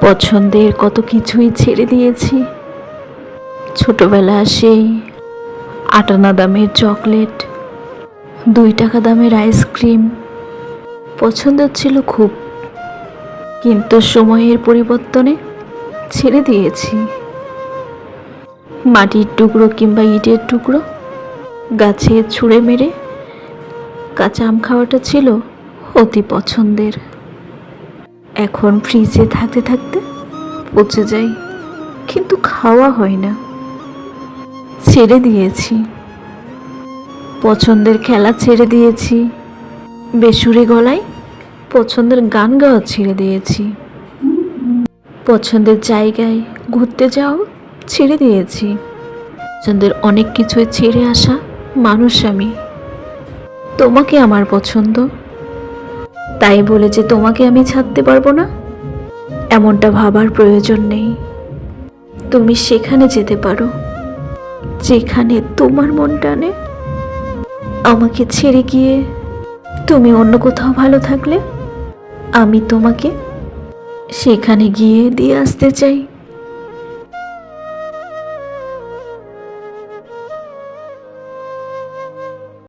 পছন্দের কত কিছুই ছেড়ে দিয়েছি। ছোটবেলা সেই আটানা দামের চকলেট, 2 টাকা দামের আইসক্রিম পছন্দের ছিল খুব, কিন্তু সময়ের পরিবর্তনে ছেড়ে দিয়েছি। মাটির টুকরো কিংবা ইটের টুকরো গাছে ছুঁড়ে মেরে কাঁচা আম খাওয়াটা ছিল অতি পছন্দের। এখন ফ্রিজে থাকতে থাকতে পচে যায়, কিন্তু খাওয়া হয় না। ছেড়ে দিয়েছি। পছন্দের খেলা ছেড়ে দিয়েছি। বেসুরে গলায় পছন্দের গান গাওয়া ছেড়ে দিয়েছি। পছন্দের জায়গায় ঘুরতে যাও ছেড়ে দিয়েছি। পছন্দের অনেক কিছুই ছেড়ে আসা মানুষ আমি। তোমাকে আমার পছন্দ, তাই বলে যে তোমাকে আমি ছাড়তে পারবো না এমনটা ভাবার প্রয়োজন নেই। তুমি সেখানে যেতে পারো যেখানে তোমার মন টানে। আমাকে ছেড়ে গিয়ে তুমি অন্য কোথাও ভালো থাকলে আমি তোমাকে সেখানে গিয়ে দিয়ে আসতে চাই।